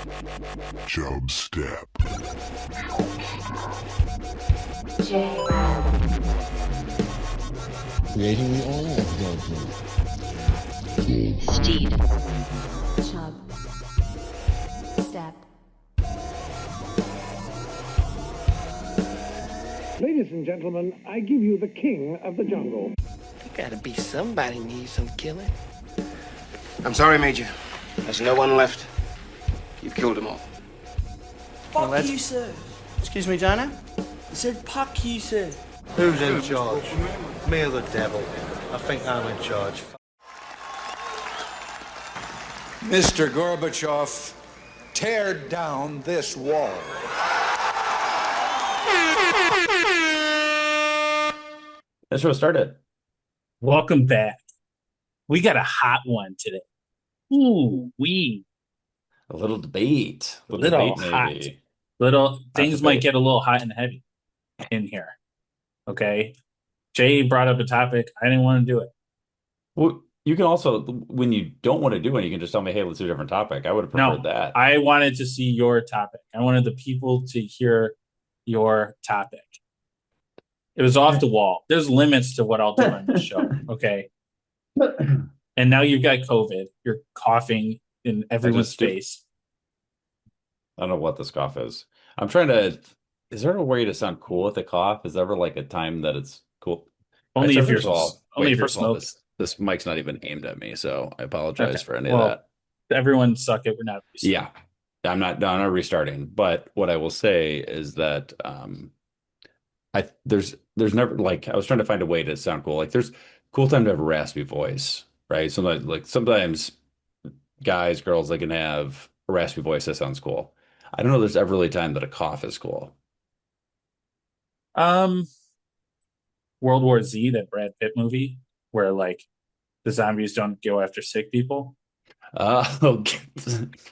Chubstep. Jrad. Creating the oil of gunpoint. Steed. Chubstep. Ladies and gentlemen, I give you the king of the jungle. Gotta be somebody needs some killing. I'm sorry, Major. There's no one left. You've killed them all. Fuck you, sir. Excuse me, Jono? I said fuck you, sir. Who's in charge? Me or the devil? I think I'm in charge. Mr. Gorbachev, tear down this wall. That's where it started. Welcome back. We got a hot one today. Ooh, A little debate. Little hot. Maybe. Little things might debate. get a little hot and heavy in here. Okay. Jay brought up a topic. I didn't want to do it. Well, you can also, when you don't want to do it, you can just tell me, hey, let's do a different topic. I would have No, preferred that. I wanted to see your topic. I wanted the people to hear your topic. It was off the wall. There's limits to what I'll do on this show. Okay. And now you've got COVID. You're coughing in everyone's face. I don't know what this cough is. I'm trying to, is there a way to sound cool with a cough? Is there ever like a time that it's cool? Only if you're First of all, smoking. this mic's not even aimed at me, so I apologize for any Well, of that. Everyone suck it. We're not. Yeah. I'm not restarting. But what I will say is that there's never, like, I was trying to find a way to sound cool. Like, there's cool time to have a raspy voice, right? Sometimes guys, girls, they can have a raspy voice that sounds cool. I don't know there's ever really a time that a cough is cool. World War Z, that Brad Pitt movie, where like the zombies don't go after sick people. Okay.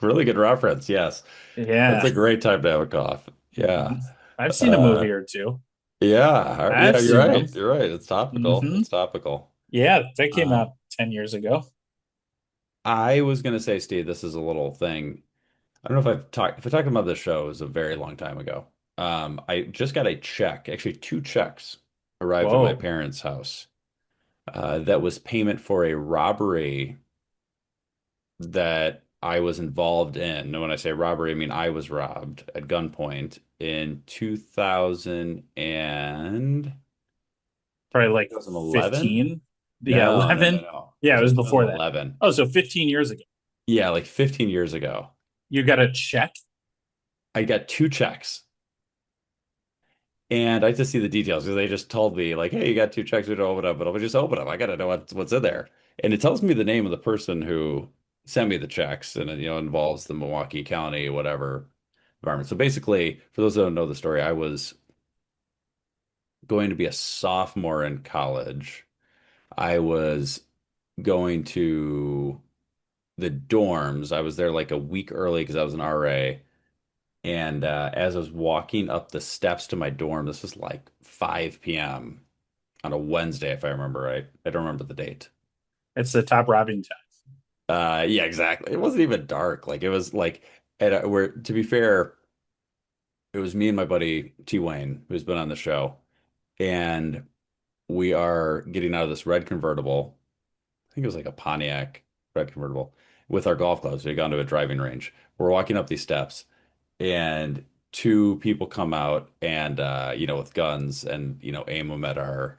Really good reference. Yes. Yeah. It's a great time to have a cough. Yeah. I've seen a movie or two. Yeah. You're right. them. You're right. It's topical. Mhm. It's topical. Yeah, that came out 10 years ago. I was gonna say, Steve, this is a little thing. I don't know if I talked about this show. It was a very long time ago. I just got a check, actually two checks arrived at my Whoa. parents' house. That was payment for a robbery that I was involved in. And when I say robbery, I mean I was robbed at gunpoint in 2000 and Probably like 2011? 15. Yeah, 11. No. Yeah, it was before that. 2011. Oh, so 15 years ago. Yeah, like 15 years ago. You got a check? I got two checks. And I just see the details because they just told me, like, hey, you got two checks, we don't open up, but I'll just open them. I gotta know what's in there. And it tells me the name of the person who sent me the checks, and it, involves the Milwaukee County, whatever environment. So basically, for those that don't know the story, I was going to be a sophomore in college. I was going to the dorms. I was there like a week early because I was an RA. And as I was walking up the steps to my dorm, this was like 5 p.m. on a Wednesday, if I remember right. I don't remember the date. It's the top robbing time. Yeah, exactly. It wasn't even dark. Like it was like to be fair, it was me and my buddy T Wayne, who's been on the show, and we are getting out of this red convertible. I think it was like a Pontiac red convertible with our golf clubs. We had gone to a driving range. We're walking up these steps, and two people come out and with guns and aim them at our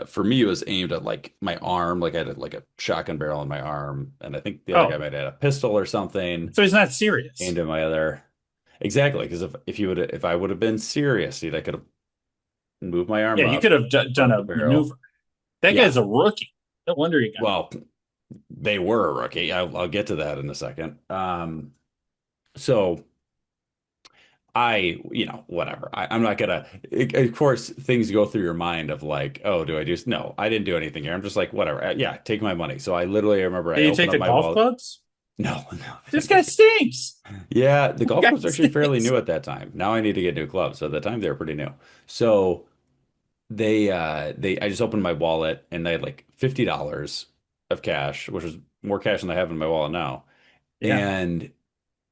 for me it was aimed at like my arm, like I had like a shotgun barrel in my arm, and I think the other guy might have had a pistol or something. So he's not serious. Aimed at my other. Exactly, because if I would have been serious, dude, I could have moved my arm Yeah, up, you could have done a maneuver. That guy's a rookie. No wonder he got well, they were a rookie. I'll get to that in a second. So whatever. I'm not gonna. Of course, things go through your mind of like, oh, do I do? No, I didn't do anything here. I'm just like, whatever. Yeah, take my money. So I literally remember. Did you take the golf clubs? No. This guy stinks. Yeah, the golf clubs are actually fairly stinks. new at that time. Now I need to get new clubs. So at the time they were pretty new. So I just opened my wallet and they had like $50 of cash, which was more cash than I have in my wallet now. Yeah. And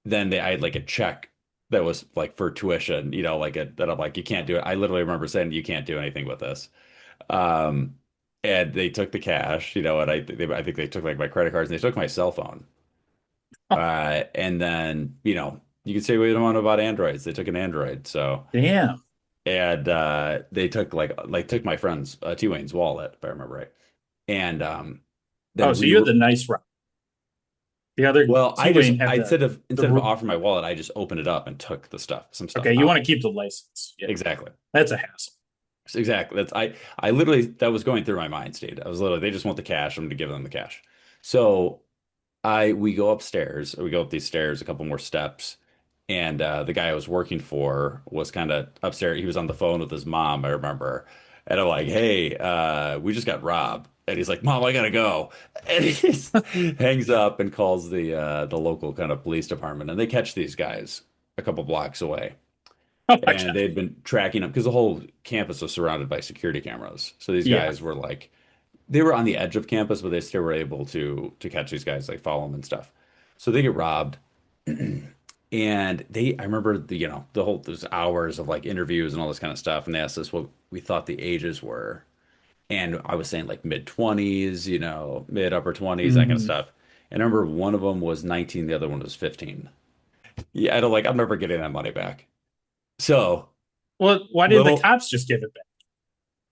then I had like a check that was like for tuition, like that I'm like, you can't do it. I literally remember saying you can't do anything with this. Um, and they took the cash, and I think they took like my credit cards and they took my cell phone. And then, you could say we don't know about Androids. They took an Android, so Damn. and they took took my friend's T Wayne's wallet, if I remember right. And Oh, then so you had the nice route. The other well, T-Wayne had I instead of the offering my wallet, I just opened it up and took some stuff okay. You out. want to keep the license. Yeah, Exactly. that's a hassle. Exactly. I literally that was going through my mind, Steve. I was literally they just want the cash. I'm going to give them the cash. So we go upstairs. We go up these stairs, a couple more steps, and the guy I was working for was kind of upstairs. He was on the phone with his mom, I remember, and I'm like, "Hey, we just got robbed." And he's like, "Mom, I gotta go," and he just hangs up and calls the local kind of police department, and they catch these guys a couple blocks away. Oh my And God. they'd been tracking them because the whole campus was surrounded by security cameras. So these Yeah. guys were like, they were on the edge of campus, but they still were able to catch these guys, like follow them and stuff. So they get robbed, and I remember the whole there's hours of like interviews and all this kind of stuff, and they asked us what we thought the ages were, and I was saying like mid 20s, mid upper 20s, that kind of Mhm. stuff. And I remember one of them was 19, the other one was 15. Yeah, I don't like I'm never getting that money back. So Well, why didn't the little. cops just give it back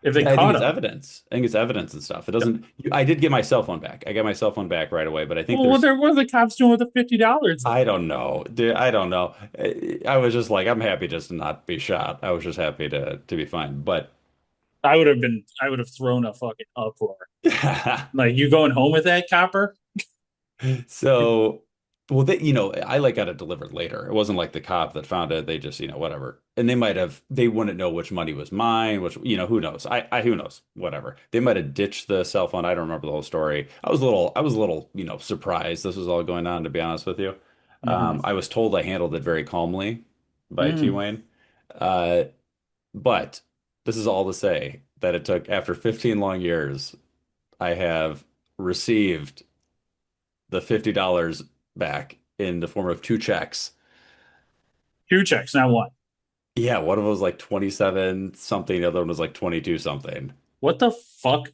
if they I think caught it's him? evidence. I think it's evidence and stuff. It doesn't. I did get my cell phone back. I got my cell phone back right away, but I think Well, there's. what are the cops doing with the $50? I don't know, dude. I don't know. I was just like, I'm happy just to not be shot. I was just happy to be fine. But I would have thrown a fucking uproar. Like, you going home with that, copper? so, well, I like got it delivered later. It wasn't like the cop that found it. They just, whatever. And they wouldn't know which money was mine, which, who knows? Who knows? Whatever. They might have ditched the cell phone. I don't remember the whole story. I was a little, surprised this was all going on, to be honest with you. Hmm. I was told I handled it very calmly by T Mm. Wayne. Uh, but this is all to say that it took, after 15 long years, I have received the $50 back in the form of two checks. Two checks, not one. Yeah, one of them was like 27 something, the other one was like 22 something. What the fuck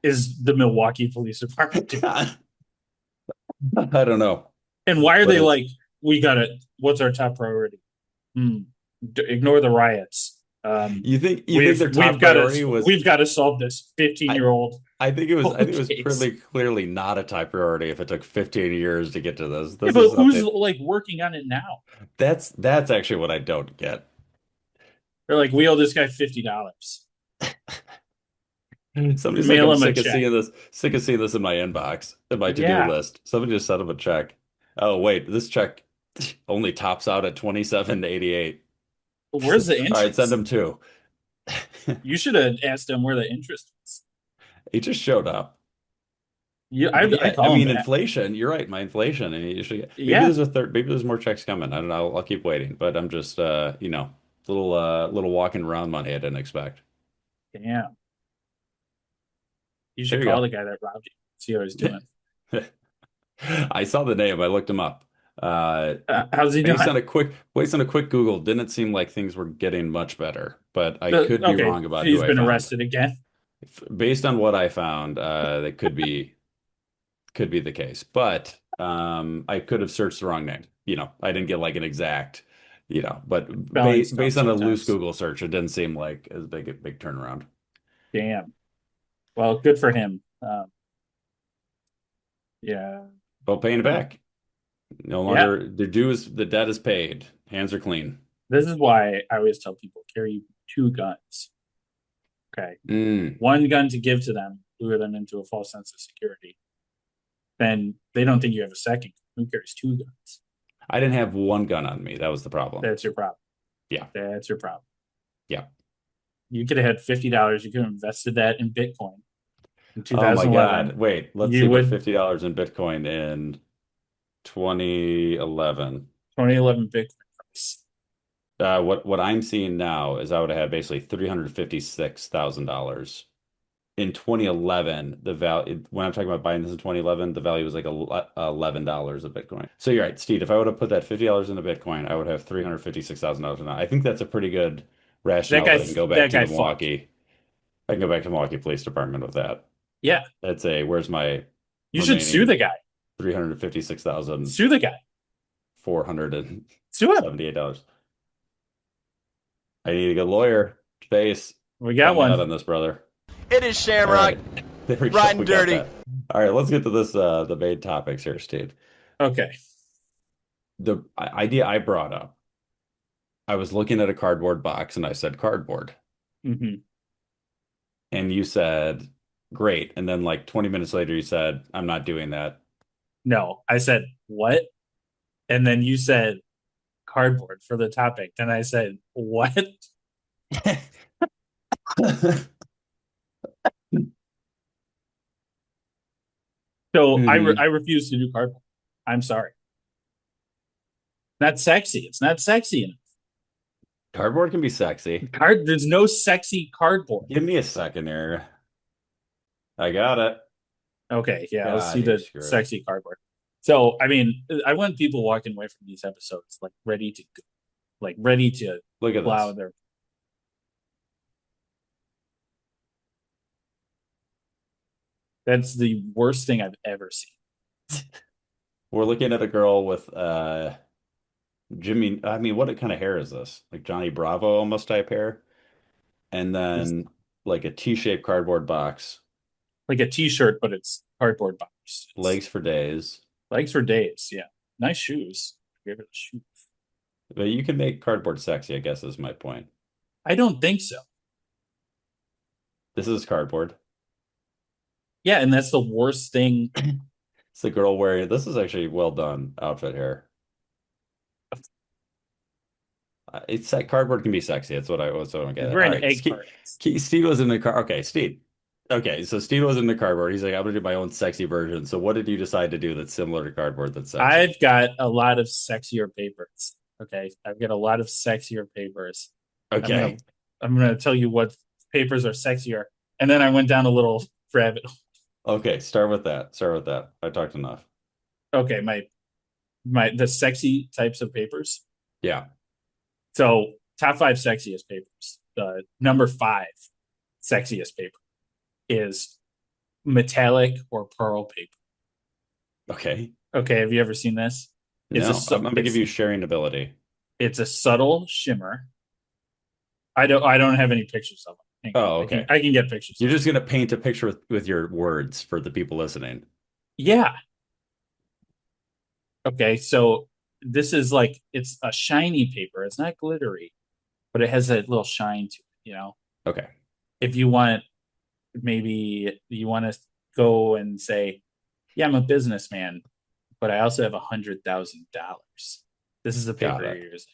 is the Milwaukee Police Department doing? I don't know. And why are But they it's like, we gotta, what's our top priority? Hmm. Ignore the riots. you think their top priority was we've got to solve this I 15-year-old I think it was case. pretty clearly not a top priority if it took 15 years to get to this. Yeah, This but is who's something like working on it now? that's actually what I don't get. They're like, we owe this guy $50. Somebody's like, Mail I'm him a check. sick of seeing this in my inbox, in my to-do Yeah. list. Somebody just sent him a check. Oh, wait, this check only tops out at 27.88. Where's the All right, send interest? him two. You should have asked him where the interest was. He just showed up. Yeah, But I yeah, I call him mean, back. inflation. You're right, my inflation. And you should, maybe Yeah. there's a third, maybe there's more checks coming. I don't know. I'll keep waiting. But I'm just, little walking around money I didn't expect. Damn. You There should you call go. the guy that robbed you. See how he's doing. I saw the name. I looked him up. How's he doing? Based on a quick Google, didn't seem like things were getting much better, but I could be Okay, wrong about he's who I been found. arrested again. Based on what I found, that could be the case. But I could have searched the wrong name. I didn't get like an exact, but Spelling stuff based on a loose sometimes. Google search, it didn't seem like as big a big turnaround. Damn. Well, good for him. Yeah. But paying it Uh, back. No yeah. longer the debt is paid. Hands are clean. This is why I always tell people carry two guns. Okay. Mm. One gun to give to them, lure them into a false sense of security. Then they don't think you have a second. Who carries two guns? I didn't have one gun on me. That was the problem. That's your problem. Yeah. That's your problem. Yeah. You could have had $50. You could have invested that in Bitcoin in Oh my 2011. God. Wait, let's You see what would $50 in Bitcoin in 2011. 2011 Bitcoin price. What I'm seeing now is I would have had basically $356,000. in 2011, the value, when I'm talking about buying this in 2011, the value was like $11 a Bitcoin. So you're right, Steve. If I would have put that $50 into Bitcoin, I would have $356,000 now. I think that's a pretty good rationale that I can go back that to guy the fucked. Milwaukee. I can go back to Milwaukee Police Department with that. Yeah, That's a where's my you should sue the remaining guy. 356,478 Sue the guy. Sue him. dollars. I need a good lawyer. Face. We got Help me out one. on this, brother. It is All Shamrock. right. There we go. Riding We got dirty. that. All right, let's get to this the main topics here, Steve. Okay. The idea I brought up, I was looking at a cardboard box and I said cardboard. hmm And you said great. And then like 20 minutes later you said, I'm not doing that. No, I said what? And then you said cardboard for the topic. Then I said what? So Mhm. I refuse to do cardboard. I'm sorry. Not sexy. It's not sexy enough. Cardboard can be sexy. There's no sexy cardboard. Give me a second here. I got it. Okay, yeah, let's God, see you're the screwed. sexy cardboard. So, I mean, I want people walking away from these episodes like ready to go, like ready to Look at plow this. their. That's the worst thing I've ever seen. We're looking at a girl with Jimmy. I mean, what kind of hair is this? Like Johnny Bravo almost type hair. And It's then like a T-shaped cardboard box, like a T-shirt, but it's cardboard box. legs for days. Legs for days. Yeah, nice shoes. Give it a shoe. But you can make cardboard sexy, I guess is my point. I don't think so. This is cardboard. Yeah, and that's the worst thing. It's the girl wearing this is actually well done outfit here. It's that cardboard can be sexy. That's what I get He's at. All wearing right, egg cartons. Steve was in the car. Okay, Steve. Okay, so Steve was in the cardboard. He's like, I'm gonna do my own sexy version. So what did you decide to do that's similar to cardboard that's sexy? I've got a lot of sexier papers. Okay, I've got a lot of sexier papers. Okay. I'm gonna tell you what papers are sexier, and then I went down a little rabbit hole. Okay, start with that. Start with that. I talked enough. Okay, the sexy types of papers. Yeah. So top 5 sexiest papers. Number 5 sexiest paper is metallic or pearl paper. Okay. Okay, have you ever seen this? No, I'm gonna give you sharing ability. It's a subtle shimmer. I don't have any pictures of them. Oh, okay. I can get pictures. You're just gonna paint a picture with your words for the people listening. Yeah. Okay, so this is like it's a shiny paper. It's not glittery, but it has a little shine to it, you know. Okay. If you want maybe you want to go and say, yeah, I'm a businessman, but I also have $100,000. This is the Got paper it. you're using.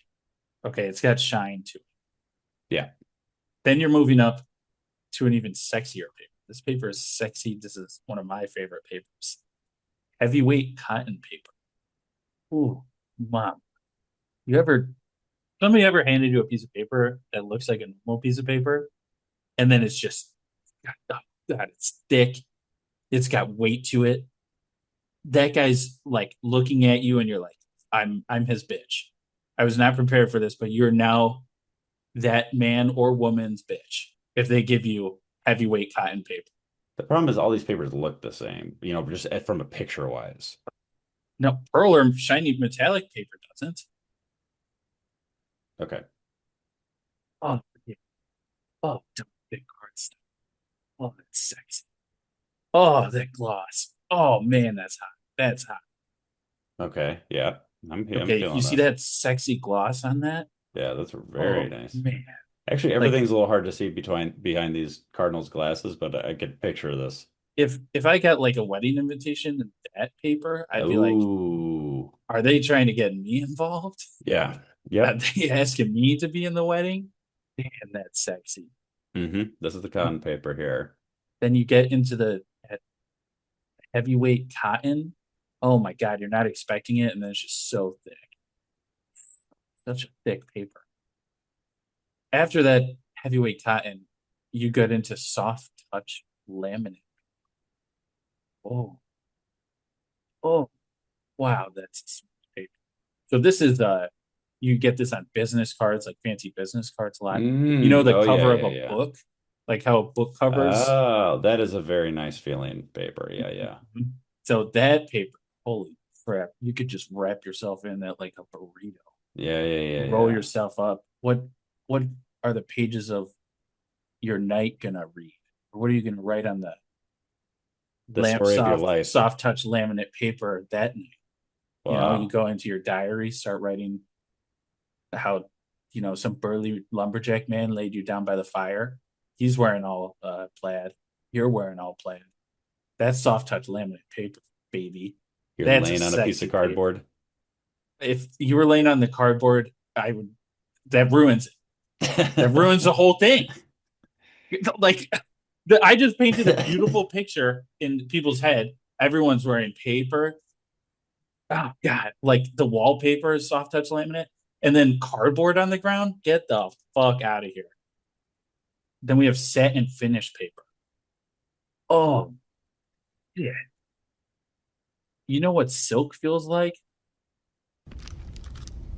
Okay, it's got shine to it. Yeah. Then you're moving up to an even sexier paper. This paper is sexy. This is one of my favorite papers. Heavyweight cotton paper. Ooh, mom. Somebody ever handed you a piece of paper that looks like a normal piece of paper? And then it's just, God, it's thick. It's got weight to it. That guy's like looking at you and you're like, I'm his bitch. I was not prepared for this, but you're now that man or woman's bitch if they give you heavyweight cotton paper. The problem is all these papers look the same, just from a picture wise. No, pearl or shiny metallic paper doesn't. Okay. Oh, yeah. Oh, big card stuff. Oh, that's sexy. Oh, that gloss. Oh man, that's hot. That's hot. Okay. Yeah. I'm Okay, feeling you see that. that sexy gloss on that? Yeah, that's very nice. Man. Actually, everything's a little hard to see behind these Cardinals glasses, but I could picture this. If I got like a wedding invitation in that paper, I'd be like, Ooh. are they trying to get me involved? Yeah. Are Yep. they asking me to be in the wedding? Man, that's sexy. This is the cotton paper here. Then you get into the heavyweight cotton. Oh my God, you're not expecting it, and then it's just so thick. Such a thick paper. After that heavyweight cotton, you get into soft touch laminate. Oh, oh, wow, that's paper. So this is you get this on business cards, like fancy business cards a lot. You know, the Oh yeah, cover of yeah, a yeah. book, like how a book covers. Oh, that is a very nice feeling paper. Yeah, yeah. Mhm. So that paper, holy crap, you could just wrap yourself in that like a burrito. Yeah, yeah, yeah, Roll yeah. yourself up. What are the pages of your night gonna read? Or what are you gonna write on the The story of your life. soft touch laminate paper that night? You know, you Wow. go into your diary, start writing how, you know, some burly lumberjack man laid you down by the fire. He's wearing all plaid. You're wearing all plaid. That's soft touch laminate paper, baby. You're That's a laying on a piece sexy of cardboard. paper. If you were laying on the cardboard, I would. That ruins it. That ruins the whole thing. Like, I just painted a beautiful picture in people's head. Everyone's wearing paper. Oh God! Like the wallpaper is soft touch laminate, and then cardboard on the ground. Get the fuck out of here. Then we have set and finish paper. Oh yeah. You know what silk feels like?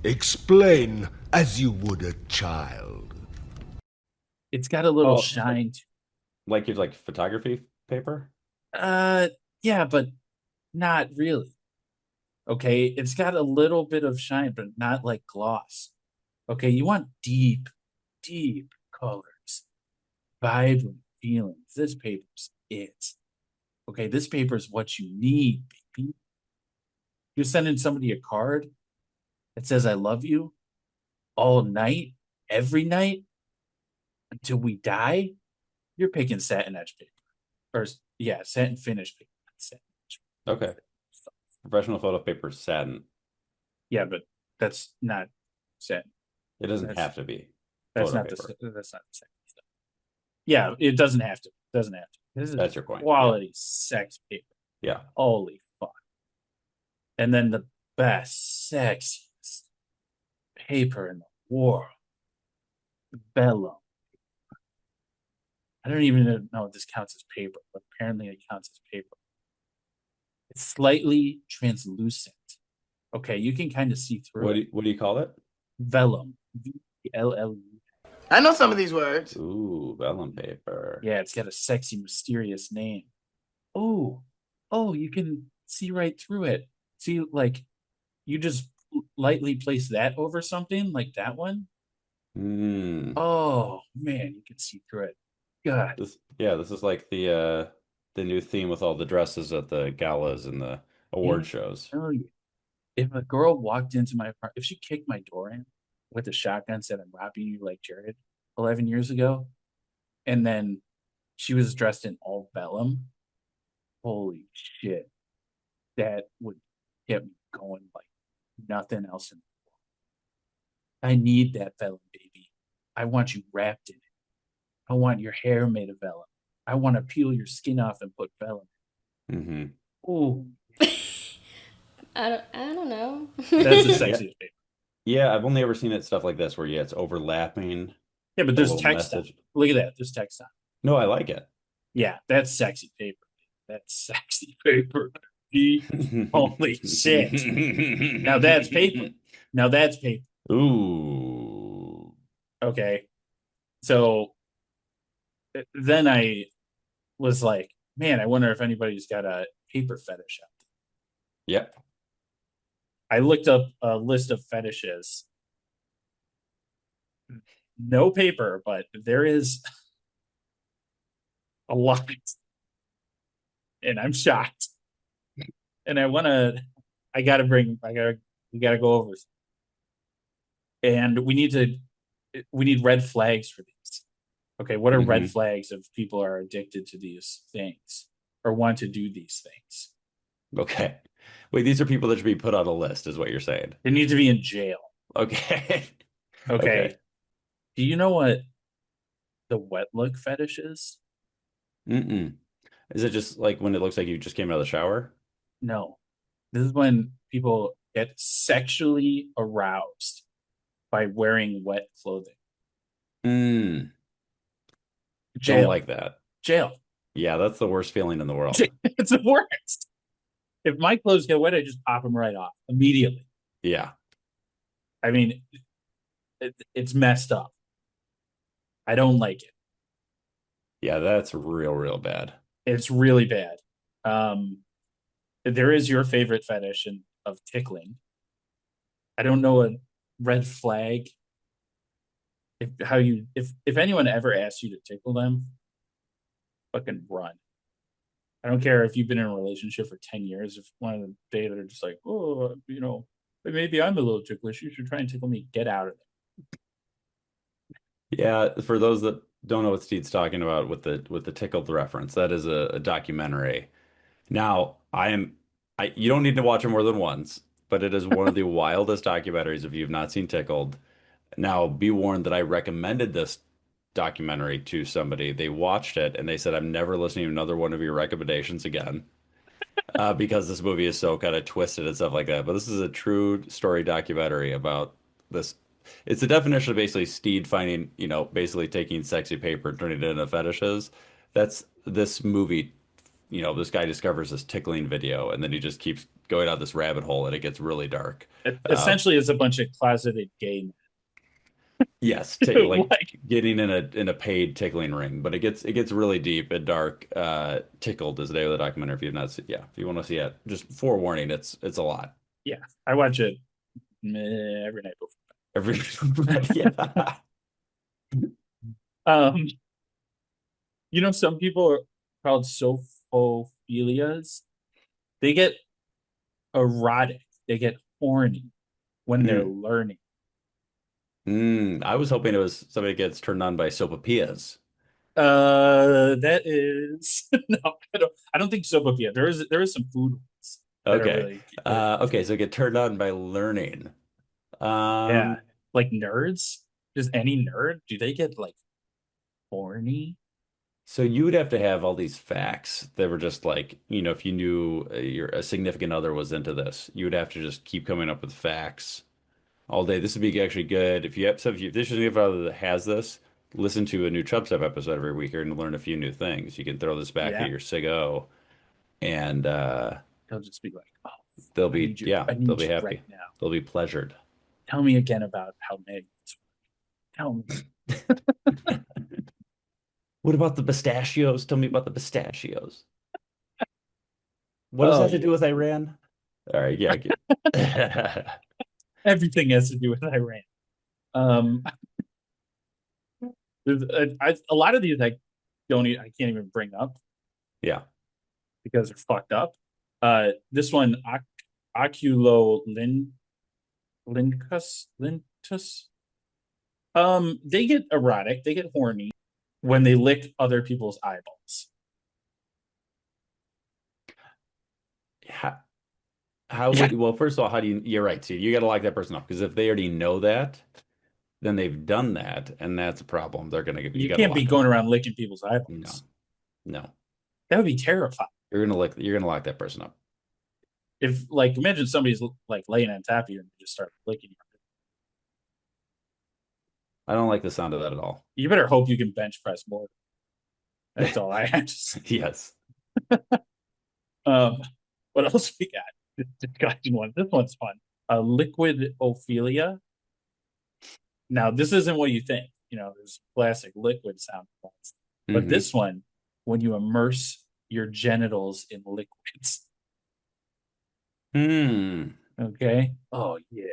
Explain as you would a child. It's got a little Oh, shine to like your like photography paper? yeah, but not really. Okay, it's got a little bit of shine, but not like gloss. Okay, you want deep, deep colors, vibrant feelings. This paper's it. Okay, this paper is what you need, baby. You're sending somebody a card that says I love you all night, every night, until we die. You're picking satin edge paper. Or yeah, satin finish paper. Not satin edge. Okay. Professional photo paper satin. Yeah, but that's not satin. It doesn't That's- have to be That's photo not paper. that's not the same stuff. Yeah, it doesn't have to. Doesn't have to. This is That's your point. quality sex paper. Yeah. Holy fuck. And then the best, sexiest paper in the world. Vellum. I don't even know if this counts as paper, but apparently it counts as paper. It's slightly translucent. Okay, you can kind of see through it. What do you call it? Vellum. VLLU. I know some of these words. Ooh, vellum paper. Yeah, it's got a sexy, mysterious name. Oh, you can see right through it. See, like, you just lightly place that over something like that one. Oh man, you can see through it. God. This is like the new theme with all the dresses at the galas and the award shows. Oh yeah. If a girl walked into my apartment, if she kicked my door in with a shotgun, said I'm robbing you like Jared 11 years ago, and then she was dressed in all vellum, holy shit, that would get me going like nothing else in the world. I need that vellum, baby. I want you wrapped in it. I want your hair made of vellum. I want to peel your skin off and put vellum. Oh, I don't know. that's the sexiest paper. Yeah, I've only ever seen it stuff like this where it's overlapping. Yeah, but a there's little text on it. message. Look at that. There's text on it. No, I like it. Yeah, that's sexy paper. That's sexy paper. Holy shit. Now that's paper. Now that's paper. Ooh. Okay. So then I was like, man, I wonder if anybody's got a paper fetish out there. Yep. I looked up a list of fetishes. No paper, but there is a lot. And I'm shocked. And we gotta go over. And we need red flags for these. Okay, what are red flags if people are addicted to these things or want to do these things? Okay. Wait, these are people that should be put on a list, is what you're saying. They need to be in jail. Okay. Okay. Do you know what the wet look fetish is? Is it just like when it looks like you just came out of the shower? No. This is when people get sexually aroused by wearing wet clothing. Don't Jail. like that. Jail. Yeah, that's the worst feeling in the world. It's the worst. If my clothes get wet, I just pop them right off immediately. Yeah. I mean, it's messed up. I don't like it. Yeah, that's real, real bad. It's really bad. Um, there is your favorite fetish of tickling. I don't know a red flag. If anyone ever asks you to tickle them, fucking run. I don't care if you've been in a relationship for 10 years. If one of the day they're just like, oh, maybe I'm a little ticklish. You should try and tickle me. Get out of Yeah, for those that don't know what Steve's talking about with the tickled reference, that is a documentary. Now, you don't need to watch it more than once, but it is one of the wildest documentaries if you've not seen Tickled. Now, be warned that I recommended this documentary to somebody. They watched it and they said, I'm never listening to another one of your recommendations again, because this movie is so kind of twisted and stuff like that. But this is a true story documentary about this. It's the definition of basically Steed finding, basically taking sexy paper and turning it into fetishes. That's this movie. This guy discovers this tickling video and then he just keeps going down this rabbit hole and it gets really dark. it. Essentially, it's a bunch of closeted gay Yes, men. like getting in a paid tickling ring, but it gets really deep and dark. Tickled is the name of the documentary. If you've not seen, yeah, if you want to see it, just forewarning, it's a lot. Yeah, I watch it every night before. Every yeah. Um, some people are called sophophilias. They get erotic. They get horny when they're learning. I was hoping it was somebody gets turned on by sopapillas. That is no, I don't think soapopia. There is some food ones that are Okay. really Okay, so get turned on by learning. yeah, like nerds. Does any nerd do they get like horny? So you would have to have all these facts that were just like, if you knew your a significant other was into this, you would have to just keep coming up with facts all day. This would be actually good if you have so if this is your other that has this, listen to a new Chubstep episode every week and learn a few new things. You can throw this back Yeah, at your Sigo and they'll just be like, oh, they'll I be need you. yeah, I they'll need be you happy. right now. They'll be pleasured. Tell me again about how magnets work. Tell me. What about the pistachios? Tell me about the pistachios. What does that have to do with Iran? All right, yeah. Everything has to do with Iran. Um, a lot of these I can't even bring up Yeah. because they're fucked up. This one, oculo lintus. They get erotic. They get horny when they lick other people's eyeballs. How Yeah. would well, first of all, how do you're right, so you got to lock that person up because if they already know that, then they've done that, and that's a problem. They're gonna get You gotta can't be lock going them. around licking people's No, eyeballs. no. That would be terrifying. You're gonna lock that person up. If like imagine somebody's like laying on top of you and they just start licking you. I don't like the sound of that at all. You better hope you can bench press more. That's all I have to say. Yes. What else we got? Discussion one. This one's fun. Liquid ophelia. Now, this isn't what you think. There's classic liquid sound effects. But Mhm. this one, when you immerse your genitals in liquids. Hmm. Okay. Oh yeah.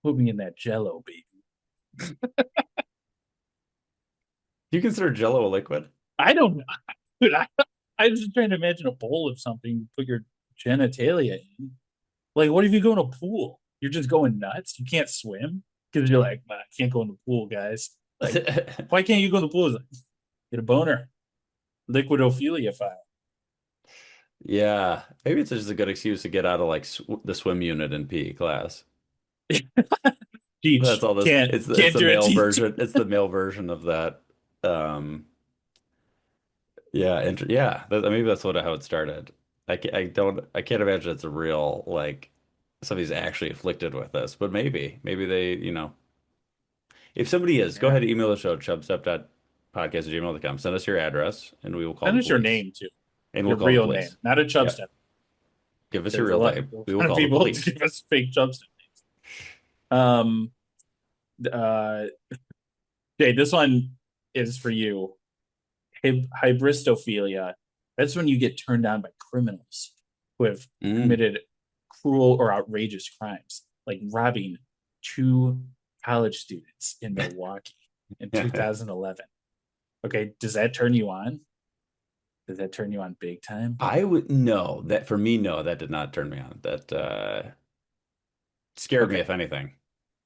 Put me in that jello, baby. Do you consider Jello a liquid? I don't know. Dude, I was just trying to imagine a bowl of something you put your genitalia in. Like, what if you go in a pool? You're just going nuts. You can't swim because you're like, I can't go in the pool, guys. Like, why can't you go in the pool? Like, get a boner. Liquid ophelia file. Yeah, maybe it's just a good excuse to get out of like the swim unit in PE class. Teach. That's all this. Can't It's do the male it. version. It's the male version of that. Um, yeah, maybe that's how it started. I can't imagine it's a real like somebody's actually afflicted with this, but maybe they, if somebody is, go Yeah. ahead and email the show, chubstep.podcast podcast@gmail.com. Send us your address, and we will call Send the us your police. name too. And Your we'll call the real name, police. not a Yeah. Chubstep. Give us There's your a real lot name. of We will call the people police. give us fake Chubstep names. Um. Okay, this one is for you. Hybristophilia. That's when you get turned on by criminals who have committed cruel or outrageous crimes, like robbing 2 college students in Milwaukee in 2011. Okay, does that turn you on? Does that turn you on big time? I would no. That for me, no, that did not turn me on. That scared me, if anything.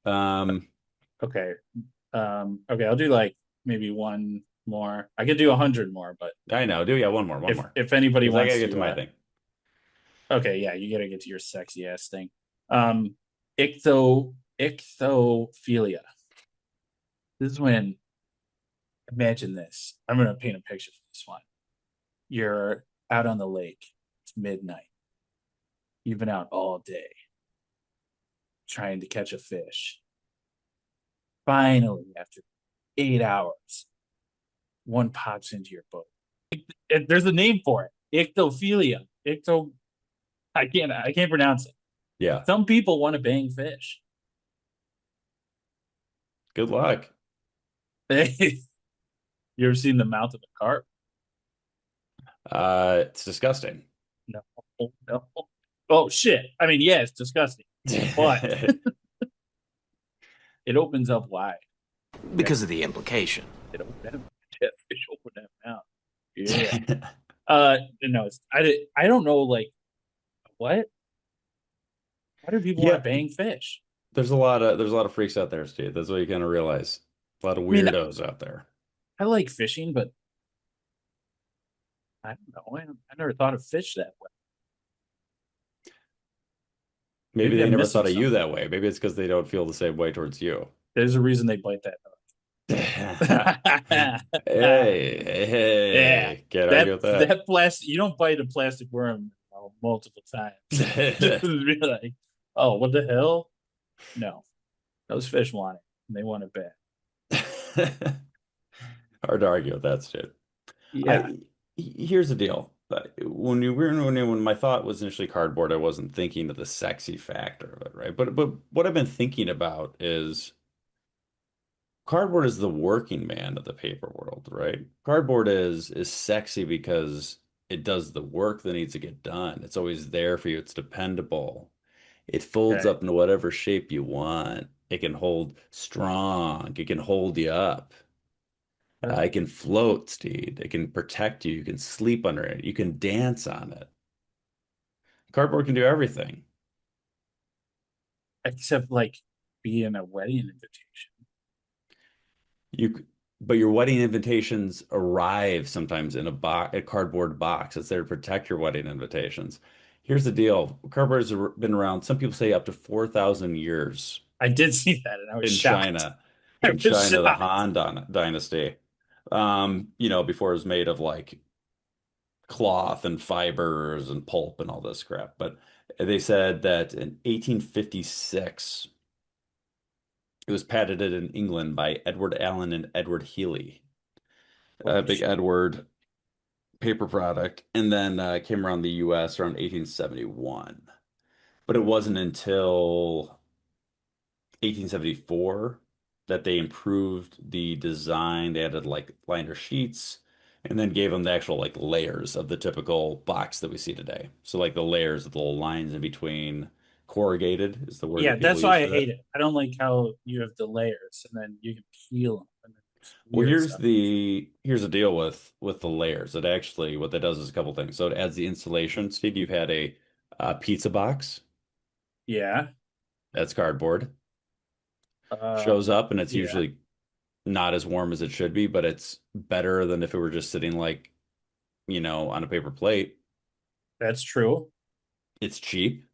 Okay. Okay, I'll do like maybe one more. I could do 100 more, but I know. One more. If anybody 'Cause wants I gotta get to to my thing. Okay, yeah, you gotta get to your sexy ass thing. Ichthyophilia. This is when, imagine this. I'm gonna paint a picture for this one. You're out on the lake. It's midnight. You've been out all day trying to catch a fish. Finally, after 8 hours, one pops into your boat. There's a name for it. Ichthyophilia. I can't pronounce it. Yeah. Some people want to bang fish. Good luck. You ever seen the mouth of a carp? It's disgusting. No. Oh shit. I mean, yeah, it's disgusting. But it opens up wide. Because of the implication. It opened that fish open that mouth. Yeah. No, I don't know, like, what? Why do people want to bang fish? There's a lot of freaks out there, Steve. That's what you kind of realize. A lot of weirdos out there. I like fishing, but I don't know. I never thought of fish that way. Maybe they never thought of you that way. Maybe it's because they don't feel the same way towards you. There's a reason they bite that hook. Hey, can't argue with that. That plastic, you don't bite a plastic worm multiple times. Just be like, oh, what the hell? No, those fish want it, and they want it bad. Hard to argue with that, Steve. Yeah. Here's the deal. When my thought was initially cardboard, I wasn't thinking of the sexy factor of it, right? But what I've been thinking about is cardboard is the working man of the paper world, right? Cardboard is sexy because it does the work that needs to get done. It's always there for you. It's dependable. It folds up into whatever shape you want. It can hold strong. It can hold you up. It can float, Steed. It can protect you. You can sleep under it. You can dance on it. Cardboard can do everything. Except, like, being a wedding invitation. But your wedding invitations arrive sometimes in a cardboard box. It's there to protect your wedding invitations. Here's the deal. Cardboard has been around, some people say up to 4,000 years. I did see that, and I was shocked. In China, the Han Dynasty. Before it was made of like cloth and fibers and pulp and all this crap. But they said that in 1856, it was patented in England by Edward Allen and Edward Healy. Big Edward paper product. And then came around the US around 1871. But it wasn't until 1874 that they improved the design. They added like liner sheets and then gave them the actual like layers of the typical box that we see today. So like the layers with the little lines in between. Corrugated is the word. Yeah, that's why I hate it. I don't like how you have the layers and then you can peel them. And well, here's the deal with the layers. It actually, what that does is a couple things. So it adds the insulation. Steve, you've had a pizza box. Yeah. That's cardboard. Shows up and it's usually not as warm as it should be, but it's better than if it were just sitting like, on a paper plate. That's true. It's cheap.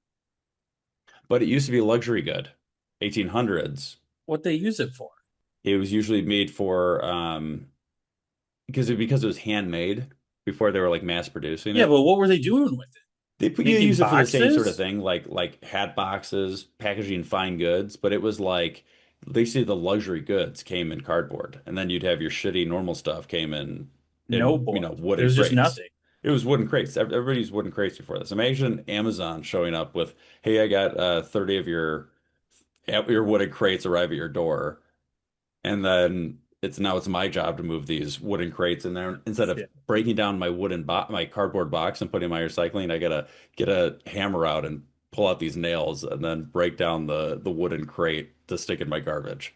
But it used to be a luxury good, 1800s. What they use it for? It was usually made for because it was handmade before they were like mass producing it. Yeah, but what were they doing with it? They use it for the same sort of thing, like hat boxes, packaging fine goods. But it was like They say the luxury goods came in cardboard, and then you'd have your shitty normal stuff came in No board. wooden There's just crates. nothing. It was wooden crates. Everybody's wooden crates before this. Imagine Amazon showing up with, "Hey, I got 30 of your wooden crates arrive at your door," and then it's my job to move these wooden crates in there. Instead of Yeah. breaking down my cardboard box and putting in my recycling, I gotta get a hammer out and pull out these nails and then break down the wooden crate to stick in my garbage.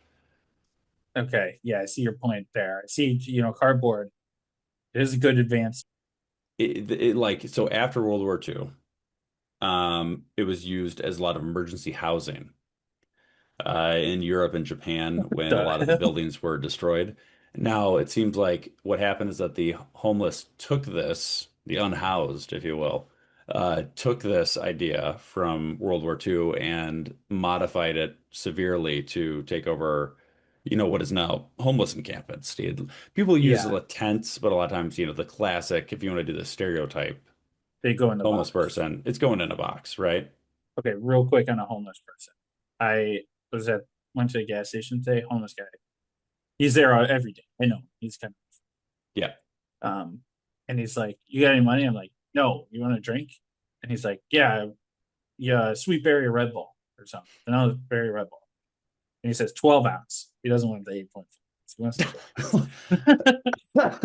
Okay. Yeah, I see your point there. I see, cardboard is a good advance. So after World War II, it was used as a lot of emergency housing in Europe and Japan when a the lot of the hell? buildings were destroyed. Now it seems like what happened is that the homeless took this, the unhoused, if you will, took this idea from World War II and modified it severely to take over, what is now homeless encampments. Steve. People use Yeah, tents, but a lot of times, the classic, if you want to do the stereotype they go in the homeless box. person, it's going in a box, right? Okay, real quick on a homeless person. I went to a gas station today, homeless guy. He's there every day. I know. He's kind Yeah. of and he's like, "You got any money?" I'm like, "No, you want a drink?" And he's like, "Yeah, sweet berry Red Bull or something." Another berry Red Bull. And he says 12 ounce. He doesn't want the 8.5. He wants the 12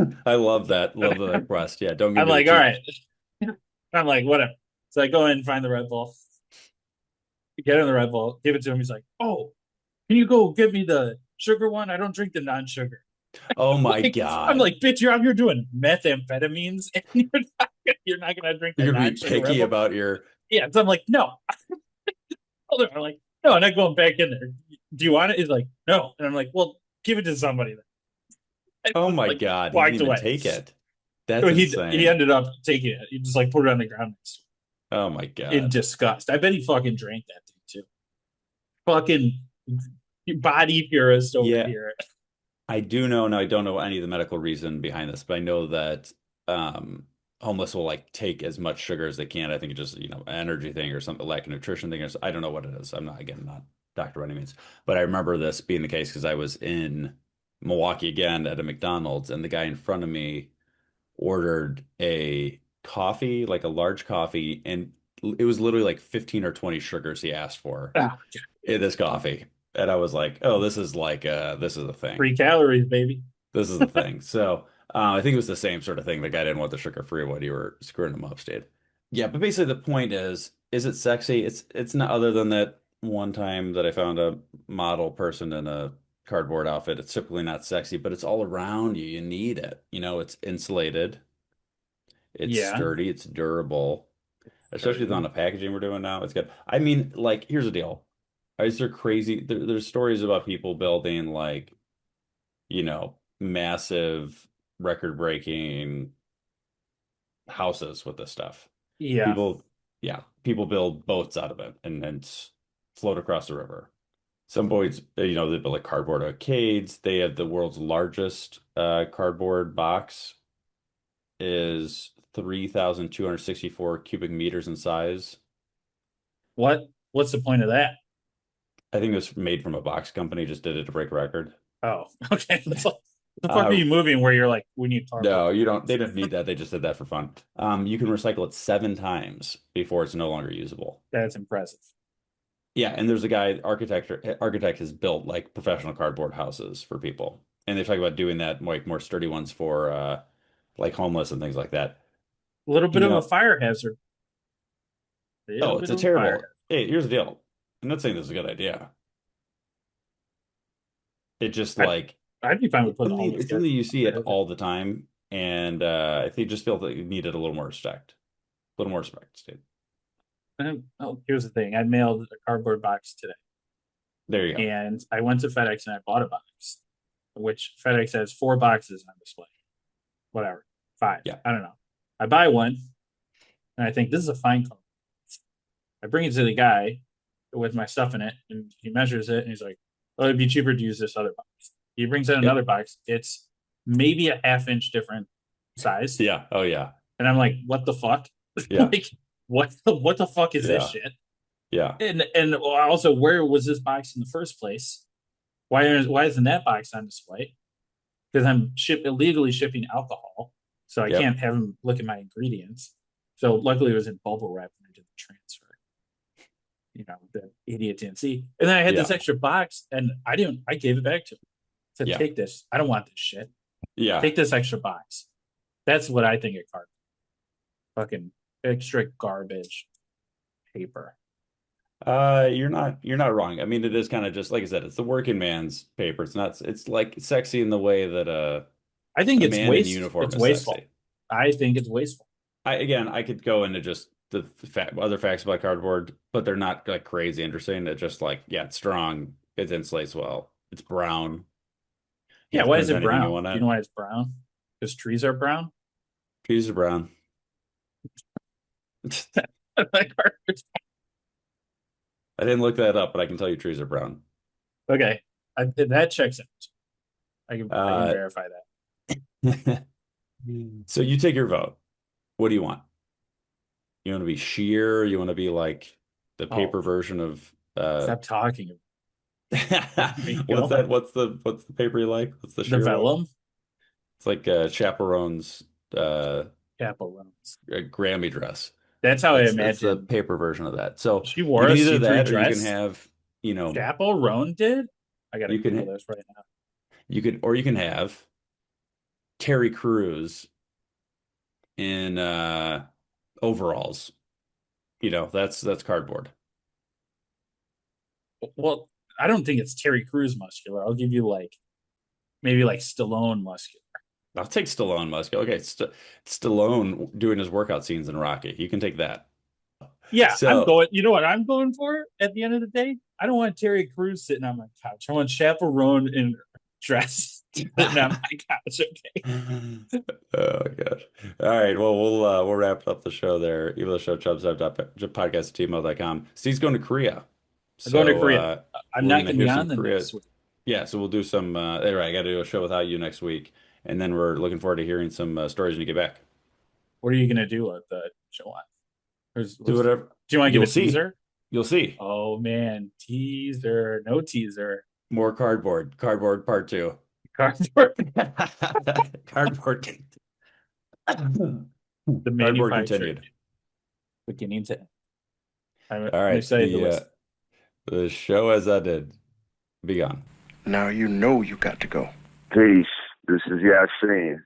ounce. I love that. Love the request. Yeah, don't give I'm me like, the all cheap. right. I'm like, whatever. So I go in and find the Red Bull. Get in the Red Bull, give it to him. He's like, "Oh, can you go give me the sugar one? I don't drink the non-sugar." Oh my Like, I'm God. like, "Bitch, you're out here doing methamphetamines, and you're not gonna drink the You're gonna be non-sugar Red picky Bull?" about your Yeah, so I'm like, "No." I'm like, "No," I'm not going back in there. "Do you want it?" He's like, "No," and I'm like, "Well, give it to somebody then." I Oh just, my like, God, he didn't walked even away. take it. That's So he insane. ended up taking it. He just like put it on the ground Oh my in God. disgust. I bet he fucking drank that thing too. Fucking body purist over Yeah, here. I do know now I don't know any of the medical reason behind this, but I know that homeless will like take as much sugar as they can. I think it's just, an energy thing or something, lack of nutrition thing. I don't know what it is. I'm not, again, not a doctor by any means, but I remember this being the case because I was in Milwaukee again at a McDonald's and the guy in front of me ordered a coffee, like a large coffee, and it was literally like 15 or 20 sugars he asked for Ah, in this coffee. And I was like, oh, this is a thing. 3 calories, baby. This is the thing. So I think it was the same sort of thing. The guy didn't want the sugar-free one. You were screwing him up, Steve. Yeah, but basically the point is it sexy? It's not, other than that one time that I found a model person in a cardboard outfit. It's typically not sexy, but it's all around you. You need it. It's insulated, it's Yeah. sturdy, it's durable, especially on the packaging we're doing now. It's good. I mean, like, here's the deal. Is there crazy? There's stories about people building like, massive record-breaking houses with this stuff. Yeah. People build boats out of it and float across the river. Some boys, they build like cardboard arcades. They have the world's largest cardboard box is 3,264 cubic meters in size. What's the point of that? I think it was made from a box company, just did it to break a record. Oh, okay. The fuck are you moving where you're like, we need cardboard? No, you don't. They didn't need that. They just did that for fun. You can recycle it 7 times before it's no longer usable. That's impressive. Yeah, and there's a guy, architect has built like professional cardboard houses for people, and they talk about doing that, like more sturdy ones for like homeless and things like that. A little bit You of know- a fire hazard. Oh, it's a terrible. Hey, here's the deal. I'm not saying this is a good idea. It just like I'd be fine with putting all it's something you see it all the time, and I think just feel that you needed a little more respect. A little more respect, Steve. Oh, here's the thing. I mailed a cardboard box today. There you go. And I went to FedEx and I bought a box, which FedEx has 4 boxes on display. Whatever. 5. Yeah. I don't know. I buy one and I think this is a fine color. I bring it to the guy with my stuff in it and he measures it and he's like, "Oh, it'd be cheaper to use this other box." He brings in another box. It's maybe a ½ inch different size. Yeah. Oh yeah. And I'm like, what the fuck? Yeah. Like, what the fuck is this shit? Yeah. And also, where was this box in the first place? Why isn't that box on display? Because I'm illegally shipping alcohol, so I can't have him look at my ingredients. So luckily, it was in bubble wrap when I did the transfer. The idiot didn't see. And then I had this extra box, and I gave it back to him. I said, take this. I don't want this shit. Yeah. Take this extra box. That's what I think of cardboard. Fucking extra garbage paper. You're not wrong. I mean, it is kind of just like I said, it's the working man's paper. It's like sexy in the way that I think a it's man in uniform it's is wasteful. sexy. I think it's wasteful. I could go into just the other facts about cardboard, but they're not like crazy interesting. It's just like, it's strong, it insulates well, it's brown. Yeah, why is it brown? Do you know why it's brown? Because trees are brown? Trees are brown. I didn't look that up, but I can tell you trees are brown. Okay. That checks out. I can verify that. So you take your vote. What do you want? You want to be sheer? You want to be like the paper version of Stop talking. What's that? What's the paper you like? What's the sheer vellum? One? It's like Chappell Roan's Grammy dress. That's how I imagine. It's the paper version of that. So she wore either that dress. Or you can have, Chappell Roan did? I gotta Google this right now. You can have Terry Crews in overalls. That's cardboard. Well, I don't think it's Terry Crews muscular. I'll give you maybe Stallone muscular. I'll take Stallone muscular. Okay, Stallone doing his workout scenes in Rocky. You can take that. Yeah, I'm going. You know what I'm going for at the end of the day? I don't want Terry Crews sitting on my couch. I want Chappell Roan in dress sitting on my couch. Okay. Oh my gosh. All right. Well, we'll wrap up the show there. Even the show chubstep.podcast@gmail.com. Steve's going to Korea. I'm going to Korea. I'm not going to be on the next week. Yeah, so we'll do some. Right, I got to do a show without you next week, and then we're looking forward to hearing some stories when you get back. What are you going to do at the show on? Do whatever. Do you want to give a teaser? You'll see. Oh man, teaser, no teaser. More cardboard. Cardboard part 2. Cardboard. Cardboard. The cardboard continued. Beginning to end. All right. The show as I did. Be gone. Now you know you got to go. Peace. This is Yasin.